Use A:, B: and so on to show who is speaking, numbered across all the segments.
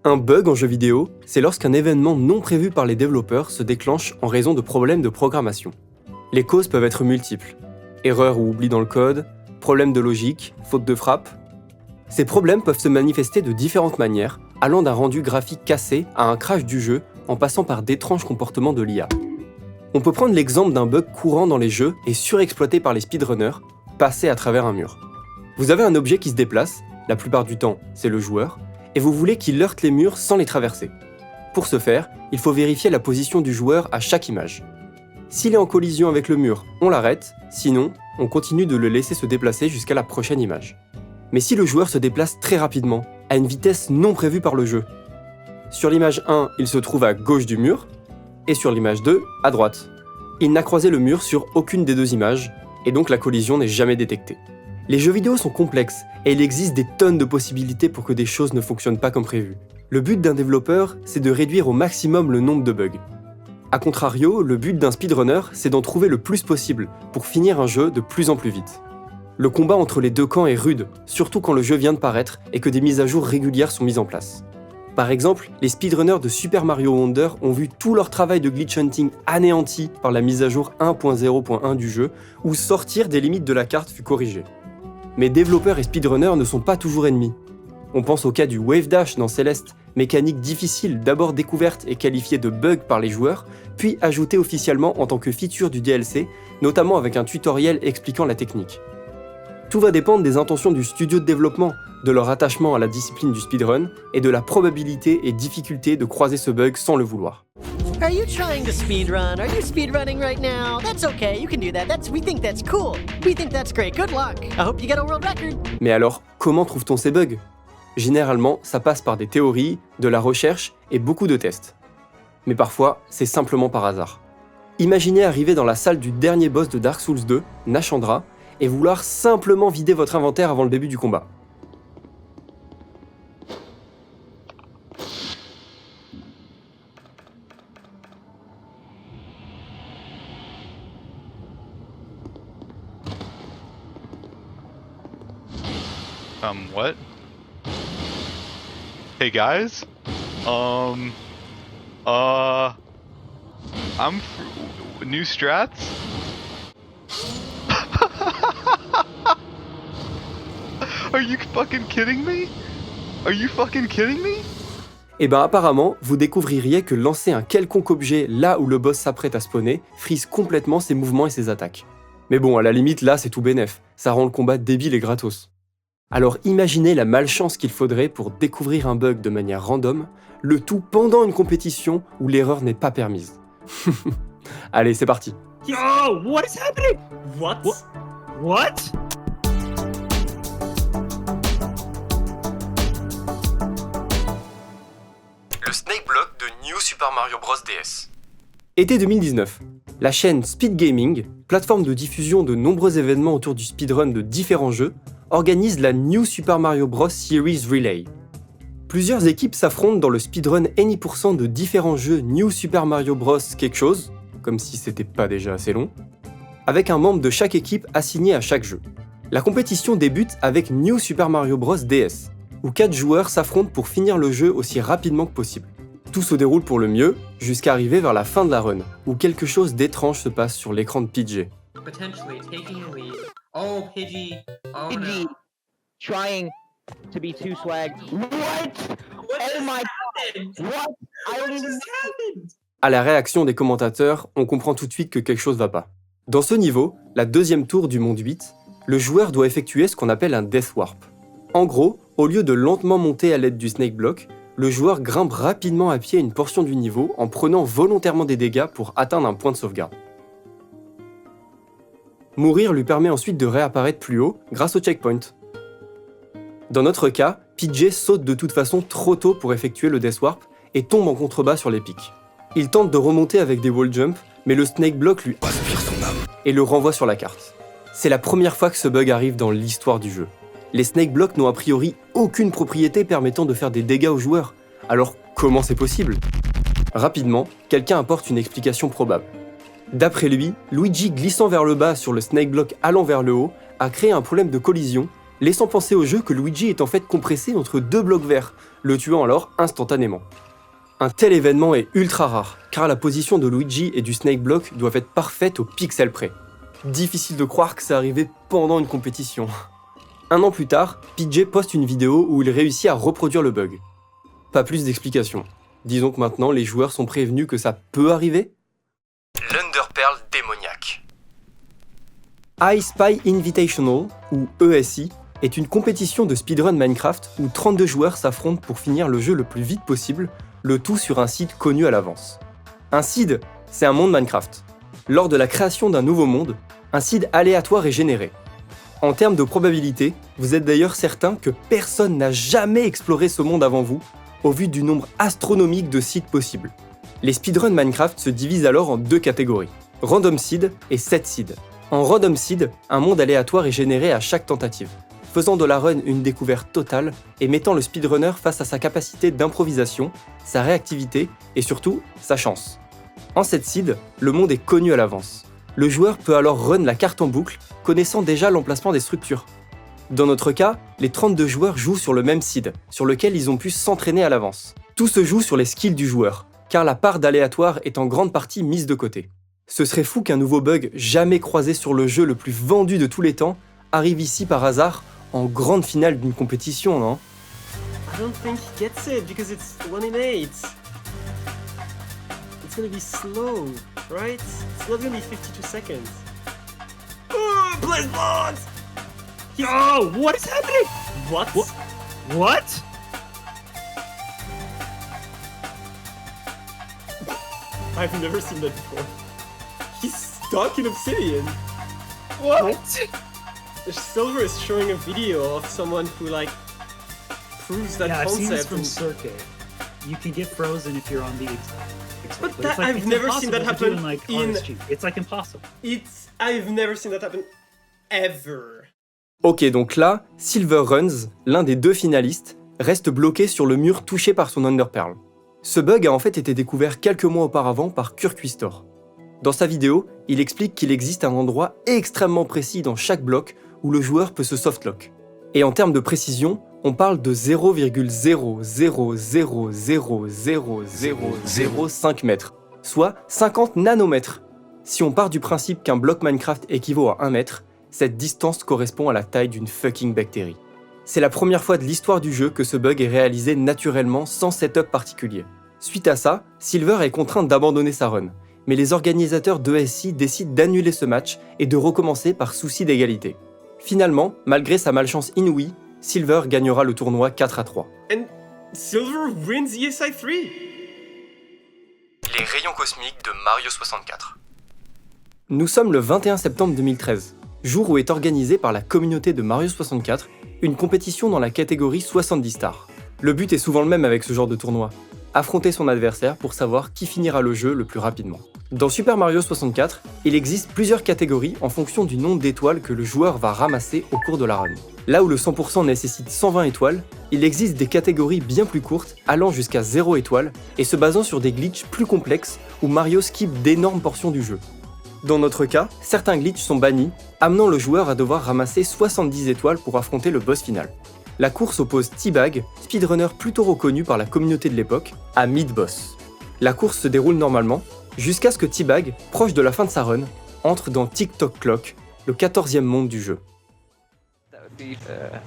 A: Un bug en jeu vidéo, c'est lorsqu'un événement non prévu par les développeurs se déclenche en raison de problèmes de programmation. Les causes peuvent être multiples. Erreurs ou oublis dans le code, problèmes de logique, faute de frappe. Ces problèmes peuvent se manifester de différentes manières, allant d'un rendu graphique cassé à un crash du jeu, en passant par d'étranges comportements de l'IA. On peut prendre l'exemple d'un bug courant dans les jeux et surexploité par les speedrunners, passer à travers un mur. Vous avez un objet qui se déplace, la plupart du temps c'est le joueur, et vous voulez qu'il heurte les murs sans les traverser. Pour ce faire, il faut vérifier la position du joueur à chaque image. S'il est en collision avec le mur, on l'arrête, sinon, on continue de le laisser se déplacer jusqu'à la prochaine image. Mais si le joueur se déplace très rapidement, à une vitesse non prévue par le jeu, sur l'image 1, il se trouve à gauche du mur, et sur l'image 2, à droite. Il n'a croisé le mur sur aucune des deux images, et donc la collision n'est jamais détectée. Les jeux vidéo sont complexes, et il existe des tonnes de possibilités pour que des choses ne fonctionnent pas comme prévu. Le but d'un développeur, c'est de réduire au maximum le nombre de bugs. A contrario, le but d'un speedrunner, c'est d'en trouver le plus possible, pour finir un jeu de plus en plus vite. Le combat entre les deux camps est rude, surtout quand le jeu vient de paraître et que des mises à jour régulières sont mises en place. Par exemple, les speedrunners de Super Mario Wonder ont vu tout leur travail de glitch hunting anéanti par la mise à jour 1.0.1 du jeu, où sortir des limites de la carte fut corrigé. Mais développeurs et speedrunners ne sont pas toujours ennemis. On pense au cas du Wave Dash dans Celeste, mécanique difficile d'abord découverte et qualifiée de bug par les joueurs, puis ajoutée officiellement en tant que feature du DLC, notamment avec un tutoriel expliquant la technique. Tout va dépendre des intentions du studio de développement, de leur attachement à la discipline du speedrun et de la probabilité et difficulté de croiser ce bug sans le vouloir.
B: Are you trying to speedrun? Are you speedrunning right now? That's okay, you can do that. We think that's cool. We think that's great. Good luck. I hope you get a world record.
A: Mais alors, comment trouve-t-on ces bugs ? Généralement, ça passe par des théories, de la recherche et beaucoup de tests. Mais parfois, c'est simplement par hasard. Imaginez arriver dans la salle du dernier boss de Dark Souls 2, Nashandra, et vouloir simplement vider votre inventaire avant le début du combat.
C: What? Hey guys? New strats? Are you fucking kidding me? Are you fucking kidding me?
A: Et ben apparemment, vous découvririez que lancer un quelconque objet là où le boss s'apprête à spawner frise complètement ses mouvements et ses attaques. Mais bon, à la limite là c'est tout bénef, ça rend le combat débile et gratos. Alors imaginez la malchance qu'il faudrait pour découvrir un bug de manière random, le tout pendant une compétition où l'erreur n'est pas permise. Allez, c'est parti.
D: Yo, what is happening? What? What?
A: Le Snake Block de New Super Mario Bros. DS. Été 2019. La chaîne Speed Gaming, plateforme de diffusion de nombreux événements autour du speedrun de différents jeux, organise la New Super Mario Bros. Series Relay. Plusieurs équipes s'affrontent dans le speedrun Any% de différents jeux New Super Mario Bros. Quelque chose, comme si c'était pas déjà assez long, avec un membre de chaque équipe assigné à chaque jeu. La compétition débute avec New Super Mario Bros. DS, où 4 joueurs s'affrontent pour finir le jeu aussi rapidement que possible. Tout se déroule pour le mieux, jusqu'à arriver vers la fin de la run, où quelque chose d'étrange se passe sur l'écran de Pidgey.
E: Potentially taking a lead. Oh, Pidgey. Oh,
F: Pidgey
E: no.
F: trying to be too swag. What? Oh my god! What? I don't even know.
A: À la réaction des commentateurs, on comprend tout de suite que quelque chose va pas. Dans ce niveau, la deuxième tour du monde 8, le joueur doit effectuer ce qu'on appelle un Death Warp. En gros, au lieu de lentement monter à l'aide du Snake Block, le joueur grimpe rapidement à pied une portion du niveau en prenant volontairement des dégâts pour atteindre un point de sauvegarde. Mourir lui permet ensuite de réapparaître plus haut grâce au checkpoint. Dans notre cas, Pidgey saute de toute façon trop tôt pour effectuer le Death Warp et tombe en contrebas sur les pics. Il tente de remonter avec des wall jumps, mais le Snake Block lui aspire son âme et le renvoie sur la carte. C'est la première fois que ce bug arrive dans l'histoire du jeu. Les Snake Blocks n'ont a priori aucune propriété permettant de faire des dégâts aux joueurs. Alors comment c'est possible ? Rapidement, quelqu'un apporte une explication probable. D'après lui, Luigi glissant vers le bas sur le Snake Block allant vers le haut a créé un problème de collision laissant penser au jeu que Luigi est en fait compressé entre 2 blocs verts, le tuant alors instantanément. Un tel événement est ultra rare, car la position de Luigi et du Snake Block doivent être parfaite au pixel près. Difficile de croire que ça arrivait pendant une compétition. Un an plus tard, PJ poste une vidéo où il réussit à reproduire le bug. Pas plus d'explications. Disons que maintenant les joueurs sont prévenus que ça peut arriver. L'Underpearl démoniaque. I Spy Invitational, ou ESI, est une compétition de speedrun Minecraft où 32 joueurs s'affrontent pour finir le jeu le plus vite possible, le tout sur un seed connu à l'avance. Un seed, c'est un monde Minecraft. Lors de la création d'un nouveau monde, un seed aléatoire est généré. En termes de probabilité, vous êtes d'ailleurs certain que personne n'a jamais exploré ce monde avant vous, au vu du nombre astronomique de seeds possibles. Les speedruns Minecraft se divisent alors en 2 catégories, Random Seed et Set Seed. En Random Seed, un monde aléatoire est généré à chaque tentative, faisant de la run une découverte totale et mettant le speedrunner face à sa capacité d'improvisation, sa réactivité et surtout sa chance. En Set Seed, le monde est connu à l'avance. Le joueur peut alors run la carte en boucle, connaissant déjà l'emplacement des structures. Dans notre cas, les 32 joueurs jouent sur le même seed, sur lequel ils ont pu s'entraîner à l'avance. Tout se joue sur les skills du joueur, car la part d'aléatoire est en grande partie mise de côté. Ce serait fou qu'un nouveau bug jamais croisé sur le jeu le plus vendu de tous les temps arrive ici par hasard en grande finale d'une compétition, non?
D: I don't think he gets it because it's 1 in 8. It's gonna be slow, right? It's not gonna be 52 seconds. Oh, Blaze Blonde! Oh, what is happening? What? What? I've never seen that before. He's stuck in obsidian. What? Silver is showing a video of someone who like proves that
G: Yeah, I've seen this
D: concept.
G: from Circuit. You can get frozen if you're on the
D: But
G: it's
D: that- I've
G: it's
D: never seen that
G: impossible to do
D: happen
G: in, like,
D: in-
G: RSG. It's like impossible.
D: I've never seen that happen ever.
A: Ok, donc là, Silver Runs, l'un des 2 finalistes, reste bloqué sur le mur touché par son Underpearl. Ce bug a en fait été découvert quelques mois auparavant par Kurquistor. Dans sa vidéo, il explique qu'il existe un endroit extrêmement précis dans chaque bloc où le joueur peut se softlock. Et en termes de précision, on parle de 0,000000005 mètres, soit 50 nanomètres. Si on part du principe qu'un bloc Minecraft équivaut à 1 mètre, cette distance correspond à la taille d'une fucking bactérie. C'est la première fois de l'histoire du jeu que ce bug est réalisé naturellement sans setup particulier. Suite à ça, Silver est contraint d'abandonner sa run, mais les organisateurs d'ESI décident d'annuler ce match et de recommencer par souci d'égalité. Finalement, malgré sa malchance inouïe, Silver gagnera le tournoi 4-3.
D: And Silver wins ESI 3.
A: Les rayons cosmiques de Mario 64. Nous sommes le 21 septembre 2013, jour où est organisée par la communauté de Mario 64 une compétition dans la catégorie 70 stars. Le but est souvent le même avec ce genre de tournoi, affronter son adversaire pour savoir qui finira le jeu le plus rapidement. Dans Super Mario 64, il existe plusieurs catégories en fonction du nombre d'étoiles que le joueur va ramasser au cours de la run. Là où le 100% nécessite 120 étoiles, il existe des catégories bien plus courtes allant jusqu'à 0 étoiles et se basant sur des glitches plus complexes où Mario skip d'énormes portions du jeu. Dans notre cas, certains glitches sont bannis, amenant le joueur à devoir ramasser 70 étoiles pour affronter le boss final. La course oppose T-Bag, speedrunner plutôt reconnu par la communauté de l'époque, à mid-boss. La course se déroule normalement, jusqu'à ce que T-Bag, proche de la fin de sa run, entre dans TikTok Clock, le 14e monde du jeu.
H: I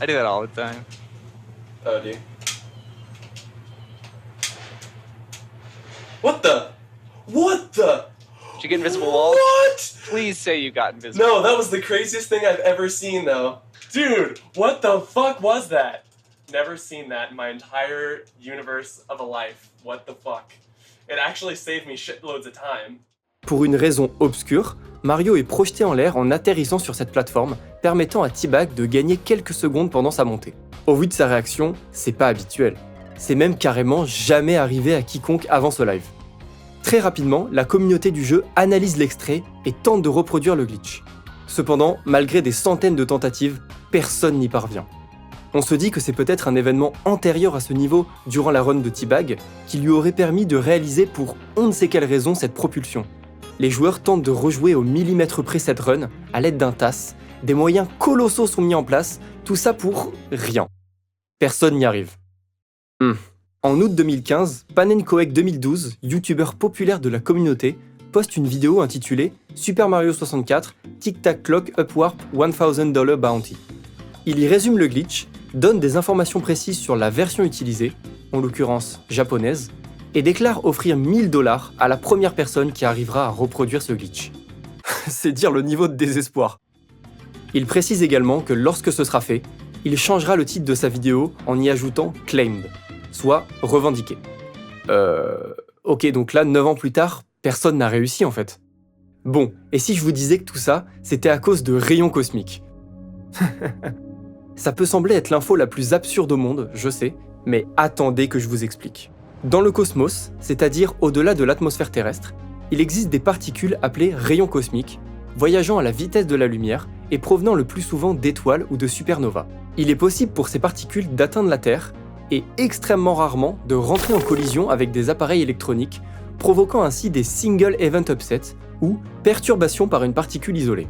H: do that all the time.
I: Oh, dude. What the? What the?
H: Did you get invisible walls?
I: What?
H: Please say you got invisible.
I: No, that was the craziest thing I've ever seen, though. Dude, what the fuck was that? Never seen that in my entire universe of a life. What the fuck? It actually saved me shitloads of time.
A: Pour une raison obscure, Mario est projeté en l'air en atterrissant sur cette plateforme, permettant à T-Bag de gagner quelques secondes pendant sa montée. Au vu de sa réaction, c'est pas habituel. C'est même carrément jamais arrivé à quiconque avant ce live. Très rapidement, la communauté du jeu analyse l'extrait et tente de reproduire le glitch. Cependant, malgré des centaines de tentatives, personne n'y parvient. On se dit que c'est peut-être un événement antérieur à ce niveau durant la run de T-Bag qui lui aurait permis de réaliser pour on ne sait quelle raison cette propulsion. Les joueurs tentent de rejouer au millimètre près cette run à l'aide d'un TAS, Des moyens colossaux sont mis en place, tout ça pour rien. Personne n'y arrive. En août 2015, Panenkoek 2012, youtubeur populaire de la communauté, poste une vidéo intitulée Super Mario 64 Tic Tac Clock Upwarp $1000 Bounty. Il y résume le glitch, donne des informations précises sur la version utilisée, en l'occurrence japonaise, et déclare offrir $1000 à la première personne qui arrivera à reproduire ce glitch. C'est dire le niveau de désespoir. Il précise également que lorsque ce sera fait, il changera le titre de sa vidéo en y ajoutant « claimed », soit « revendiqué ». Ok, donc là, 9 ans plus tard, personne n'a réussi en fait. Bon, et si je vous disais que tout ça, c'était à cause de rayons cosmiques? Ça peut sembler être l'info la plus absurde au monde, je sais, mais attendez que je vous explique. Dans le cosmos, c'est-à-dire au-delà de l'atmosphère terrestre, il existe des particules appelées rayons cosmiques, voyageant à la vitesse de la lumière et provenant le plus souvent d'étoiles ou de supernovas. Il est possible pour ces particules d'atteindre la Terre et extrêmement rarement de rentrer en collision avec des appareils électroniques, provoquant ainsi des single event upsets ou perturbations par une particule isolée.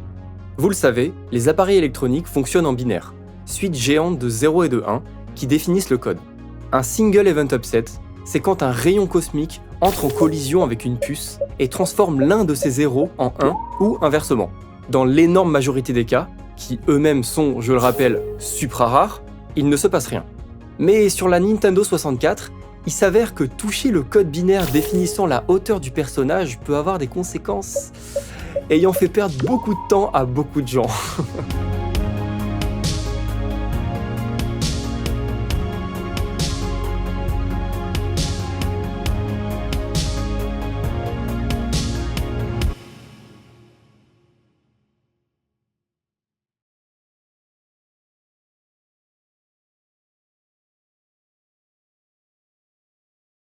A: Vous le savez, les appareils électroniques fonctionnent en binaire, suite géante de 0 et de 1 qui définissent le code. Un single event upset, c'est quand un rayon cosmique entre en collision avec une puce et transforme l'un de ces zéros en 1 ou inversement. Dans l'énorme majorité des cas, qui eux-mêmes sont, je le rappelle, supra rares, il ne se passe rien. Mais sur la Nintendo 64, il s'avère que toucher le code binaire définissant la hauteur du personnage peut avoir des conséquences ayant fait perdre beaucoup de temps à beaucoup de gens.